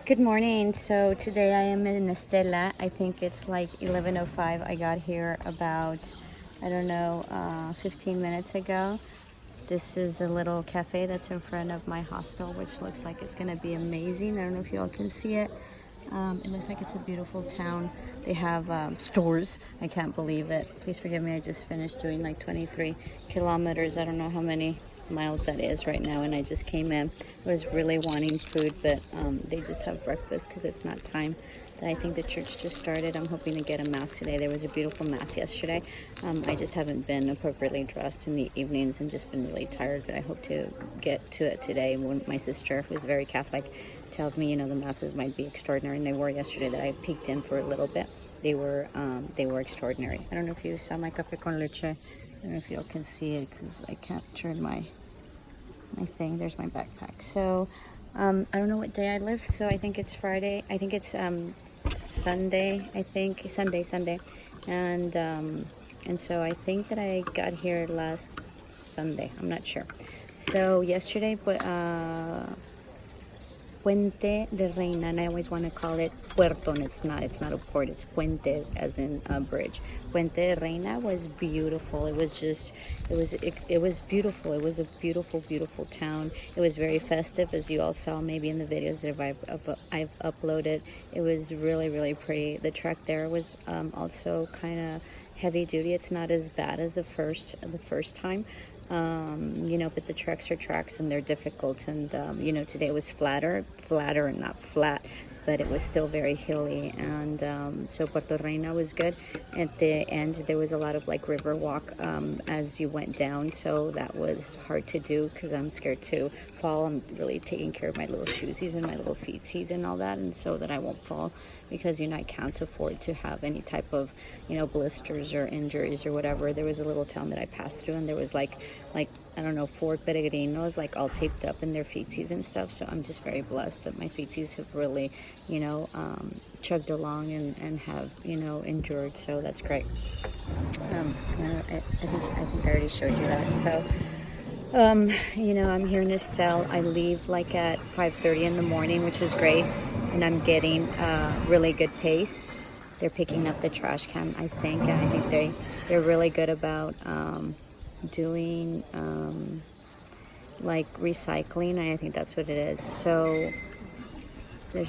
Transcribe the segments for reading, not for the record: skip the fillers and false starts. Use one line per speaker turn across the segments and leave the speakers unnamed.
Good morning. So today I am in Estella. I think it's like 11:05. I got here about, I don't know, 15 minutes ago. This is a little cafe that's in front of my hostel, which looks like it's gonna be amazing. I don't know if you all can see it. It looks like it's a beautiful town. They have stores. I can't believe it. Please forgive me. I just finished doing like 23 kilometers. I don't know how many miles that is right now, and I just came in. I was really wanting food, but they just have breakfast because it's not time. I think the church just started. I'm hoping to get a mass today. There was a beautiful mass yesterday. I just haven't been appropriately dressed in the evenings and just been really tired, but I hope to get to it today. When my sister, who's very Catholic, tells me, the masses might be extraordinary, and they were yesterday. That I peeked in for a little bit. They were extraordinary. I don't know if you saw my café con leche. I don't know if y'all can see it because I can't turn my thing. There's my backpack. So I don't know what day I live. So I think it's Friday. I think it's Sunday. I think Sunday, and so I think that I got here last Sunday. I'm not sure. So yesterday, but Puente de Reina, and I always want to call it Puerto, and it's not a port, it's Puente as in a bridge. Puente de Reina was beautiful. It was beautiful. It was a beautiful town. It was very festive, as you all saw maybe in the videos that I've uploaded. It was really pretty. The trek there was also kind of heavy duty. It's not as bad as the first time. But the treks are tracks and they're difficult, and today it was flatter and not flat, but it was still very hilly, and so Puerto Reina was good. At the end there was a lot of like river walk as you went down, so that was hard to do because I'm scared to fall. I'm really taking care of my little shoesies and my little feetsies and all that, and so that I won't fall, because I can't afford to have any type of blisters or injuries or whatever. There was a little town that I passed through, and there was like I don't know, 4 peregrinos like all taped up in their feetsies and stuff. So I'm just very blessed that my feetsies have really chugged along and have endured, so that's great. I think I already showed you that. So I'm here in Estelle. I leave like at 5:30 in the morning, which is great, and I'm getting really good pace. They're picking up the trash can, I think, and I think they're really good about doing like recycling, and I think that's what it is. So I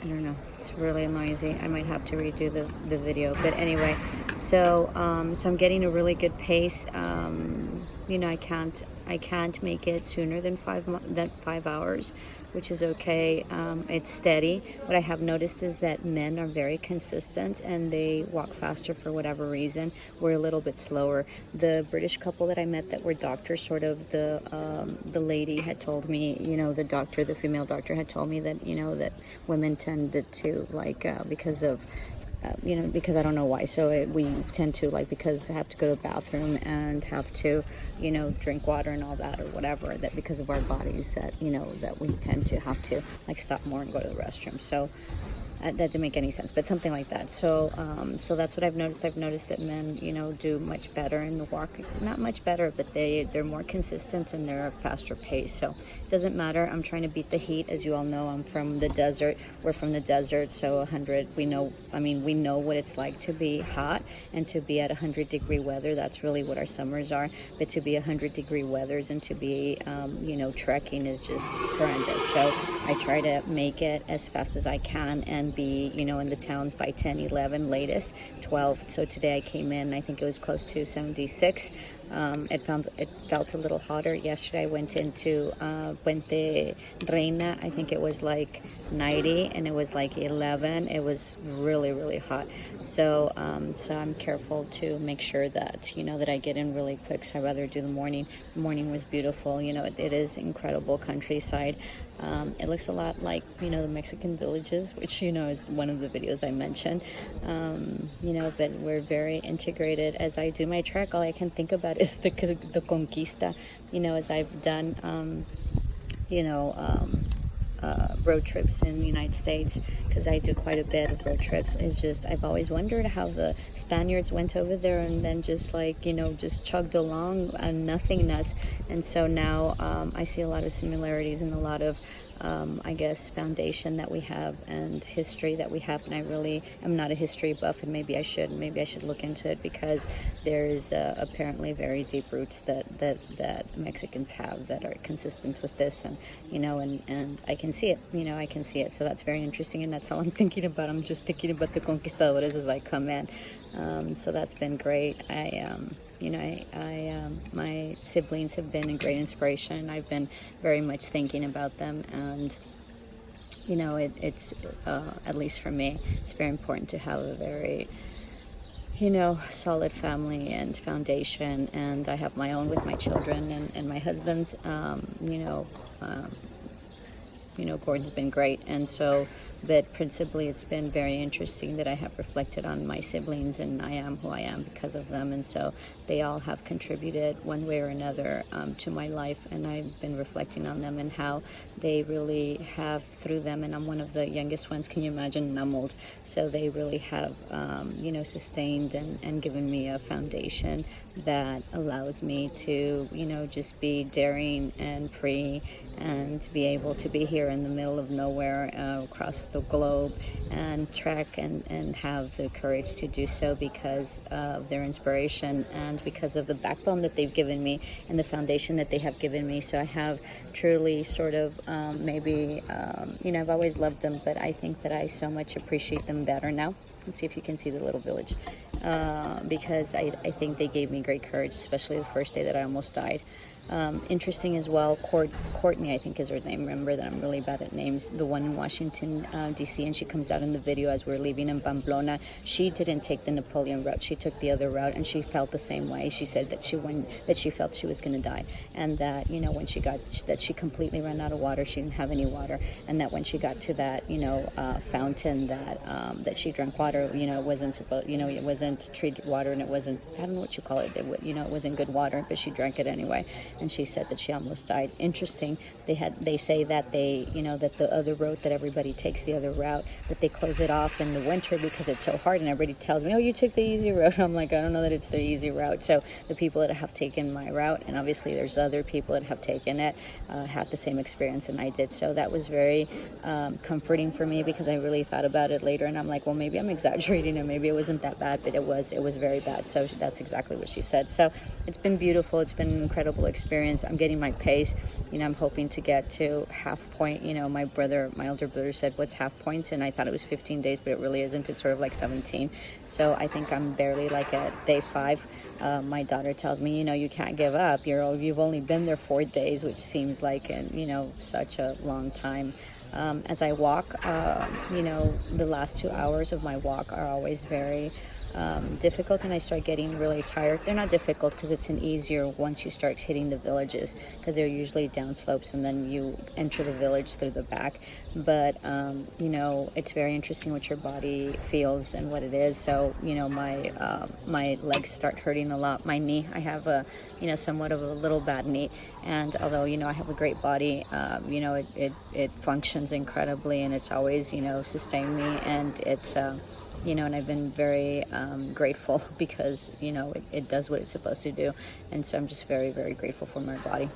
don't know, it's really noisy. I might have to redo the video, but anyway, so I'm getting a really good pace. I can't make it sooner than 5 hours, which is okay. It's steady. What I have noticed is that men are very consistent and they walk faster for whatever reason. We're a little bit slower. The British couple that I met that were doctors, sort of, the lady had told me, the female doctor had told me that that women tended to because of because I don't know why. So we tend to because I have to go to the bathroom and have to, drink water and all that or whatever, that because of our bodies that, that we tend to have to stop more and go to the restroom. So that didn't make any sense, but something like that. So that's what I've noticed. I've noticed that men, do much better in the walk. Not much better, but they're more consistent and they're a faster pace. So it doesn't matter. I'm trying to beat the heat. As you all know, I'm from the desert. We're from the desert, so 100. We know what it's like to be hot and to be at 100-degree weather. That's really what our summers are. But to be 100-degree weathers and to be, trekking is just horrendous. So I try to make it as fast as I can and be, in the towns by 10, 11, latest 12. So today I came in, I think it was close to 76. It felt a little hotter. Yesterday I went into Puente Reina. I think it was like 90 and it was like 11. It was really hot. So I'm careful to make sure that that I get in really quick. So I'd rather do the morning. The morning was beautiful. It is incredible countryside. It looks a lot like the Mexican villages, which is one of the videos I mentioned. But we're very integrated. As I do my trek, all I can think about is the conquista. As I've done road trips in the United States, because I do quite a bit of road trips, is just I've always wondered how the Spaniards went over there and then just like, just chugged along and nothingness. And so now I see a lot of similarities and a lot of I guess foundation that we have and history that we have, and I really am not a history buff, and maybe I should look into it, because there's apparently very deep roots that Mexicans have that are consistent with this, and and I can see it, so that's very interesting, and that's all I'm thinking about. I'm just thinking about the conquistadores as I come in. So that's been great. My siblings have been a great inspiration. I've been very much thinking about them, and it's at least for me, it's very important to have a very solid family and foundation. And I have my own with my children and my husband's. Gordon's been great, and so, but principally it's been very interesting that I have reflected on my siblings, and I am who I am because of them, and so they all have contributed one way or another to my life, and I've been reflecting on them and how they really have, through them, and I'm one of the youngest ones, can you imagine, and I'm old, so they really have sustained and given me a foundation that allows me to just be daring and free, and to be able to be here in the middle of nowhere across the globe and trek and have the courage to do so because of their inspiration and because of the backbone that they've given me and the foundation that they have given me. So I have truly sort of I've always loved them, but I think that I so much appreciate them better now. Let's see if you can see the little village, because I think they gave me great courage, especially the first day that I almost died. Interesting as well, Courtney, I think is her name. Remember that I'm really bad at names. The one in Washington, D.C., and she comes out in the video as we're leaving in Pamplona. She didn't take the Napoleon route. She took the other route, and she felt the same way. She said that she felt she was going to die, and that when she completely ran out of water. She didn't have any water, and that when she got to that fountain that she drank water, it wasn't supposed, it wasn't treated water, and it wasn't, I don't know what you call it. It wasn't good water, but she drank it anyway. And she said that she almost died. Interesting. They say that that the other route that everybody takes, the other route, that they close it off in the winter because it's so hard, and everybody tells me, oh, you took the easy route. I'm like, I don't know that it's the easy route. So the people that have taken my route, and obviously there's other people that have taken it, had the same experience, and I did. So that was very comforting for me, because I really thought about it later, and I'm like, well, maybe I'm exaggerating, and maybe it wasn't that bad, but it was very bad. So that's exactly what she said. So it's been beautiful. It's been an incredible experience. I'm getting my pace. I'm hoping to get to half point. My older brother said, what's half points? And I thought it was 15 days, but it really isn't. It's sort of like 17. So I think I'm barely like at day 5. My daughter tells me, you can't give up. You've only been there 4 days, which seems like, such a long time. As I walk, the last 2 hours of my walk are always very difficult, and I start getting really tired. They're not difficult because it's an easier once you start hitting the villages, because they're usually down slopes and then you enter the village through the back. But it's very interesting what your body feels and what it is. So my legs start hurting a lot. My knee, I have a somewhat of a little bad knee, and although I have a great body, it functions incredibly, and it's always sustained me, and it's and I've been very grateful because, it does what it's supposed to do. And so I'm just very, very grateful for my body.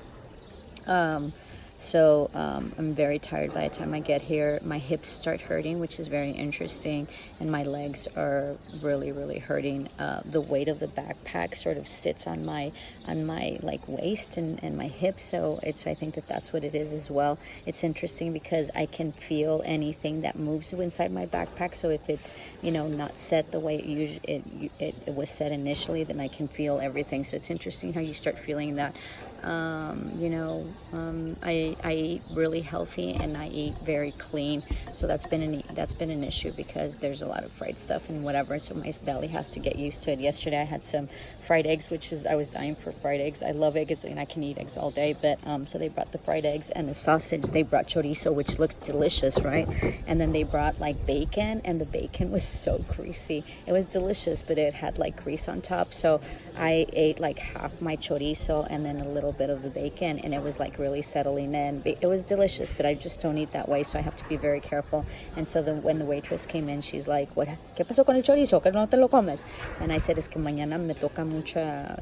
So I'm very tired by the time I get here. My hips start hurting, which is very interesting, and my legs are really, really hurting. The weight of the backpack sort of sits on my like waist and my hips, so I think that's what it is as well. It's interesting because I can feel anything that moves inside my backpack. So if it's not set the way it was set initially, then I can feel everything. So it's interesting how you start feeling that. I eat really healthy, and I eat very clean, so that's been an issue because there's a lot of fried stuff and whatever, so my belly has to get used to it. Yesterday I had some fried eggs, I was dying for fried eggs. I love eggs and I can eat eggs all day, but so they brought the fried eggs and the sausage. They brought chorizo, which looks delicious, right? And then they brought like bacon, and the bacon was so greasy. It was delicious, but it had like grease on top, so I ate like half my chorizo and then a little bit of the bacon, and it was like really settling in. It was delicious, but I just don't eat that way, so I have to be very careful. And so when the waitress came in, she's like, "What? ¿Qué pasó con el chorizo? Que no te lo comes?" And I said, "Es que mañana me toca mucha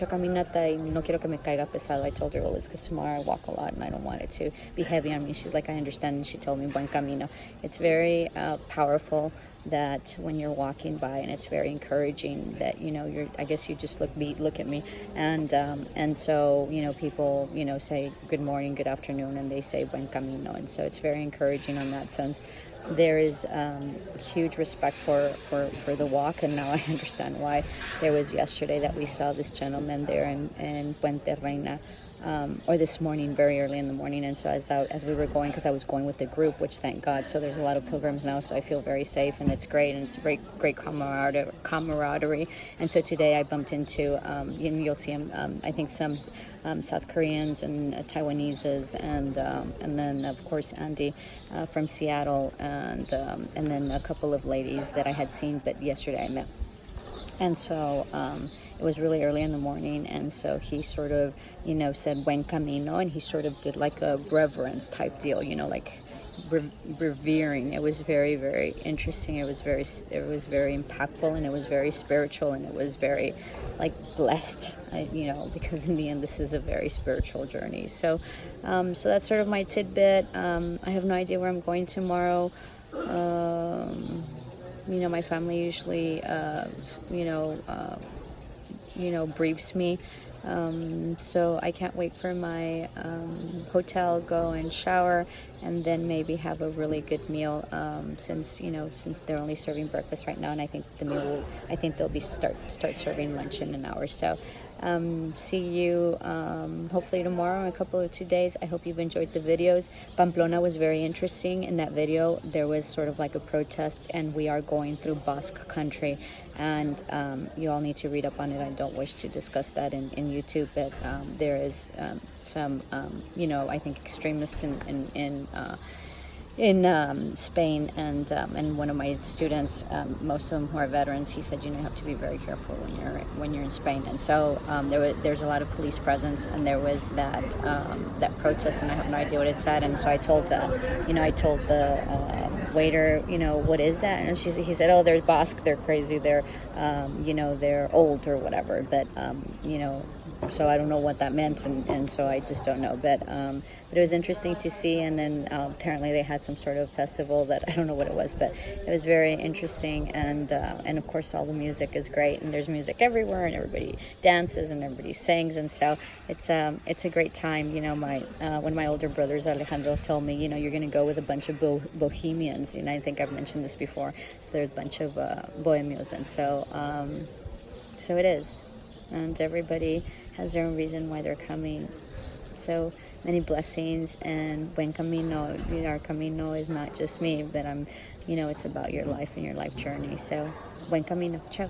caminata y no quiero que me caiga pesado." I told her, "Well, it's because tomorrow I walk a lot and I don't want it to be heavy on me." She's like, "I understand." And she told me, "Buen camino." It's very powerful that when you're walking by, and it's very encouraging that, you know, I guess you just look at me, and so, you know, people, you know, say good morning, good afternoon, and they say buen camino, and so it's very encouraging on that sense. There is huge respect for the walk, and now I understand why. There was yesterday that we saw this gentleman there in Puente, Reina, or this morning, very early in the morning. And so as we were going, because I was going with the group, which thank God, so there's a lot of pilgrims now, so I feel very safe, and it's great, and it's a great camaraderie. And so today I bumped into, you'll see I think some South Koreans and Taiwanese, and then of course Andy from Seattle, and then a couple of ladies that I had seen, but yesterday I met. And so it was really early in the morning, and so he sort of, you know, said buen camino, and he sort of did like a reverence type deal, you know, like revering. It was very, very interesting. It was very impactful, and it was very spiritual, and it was very like blessed, you know, because in the end this is a very spiritual journey. So so that's sort of my tidbit. I have no idea where I'm going tomorrow. You know, my family usually briefs me, so I can't wait for my hotel, go and shower, and then maybe have a really good meal, since they're only serving breakfast right now, and I think they'll be start serving lunch in an hour. So see you hopefully tomorrow in a couple of 2 days. I hope you've enjoyed the videos. Pamplona was very interesting. In that video there was sort of like a protest, and we are going through Basque country, and you all need to read up on it. I don't wish to discuss that in YouTube, but there is some I think extremists in Spain, and one of my students, most of them who are veterans, he said, you have to be very careful when you're in Spain. And so there's a lot of police presence, and there was that protest, and I have no idea what it said. And so I told the waiter, what is that? And he said, oh, they're Basque, they're crazy, they're they're old or whatever, but so I don't know what that meant, and so I just don't know, but it was interesting to see. And then apparently they had some sort of festival that I don't know what it was, but it was very interesting, and of course all the music is great, and there's music everywhere, and everybody dances and everybody sings, and so it's a great time. One of my older brothers, Alejandro, told me, you're going to go with a bunch of bohemians, I think I've mentioned this before, so there's a bunch of bohemios, and so it is, and everybody has their own reason why they're coming. So many blessings, and buen camino. Our camino is not just me, but it's about your life and your life journey. So buen camino. Ciao.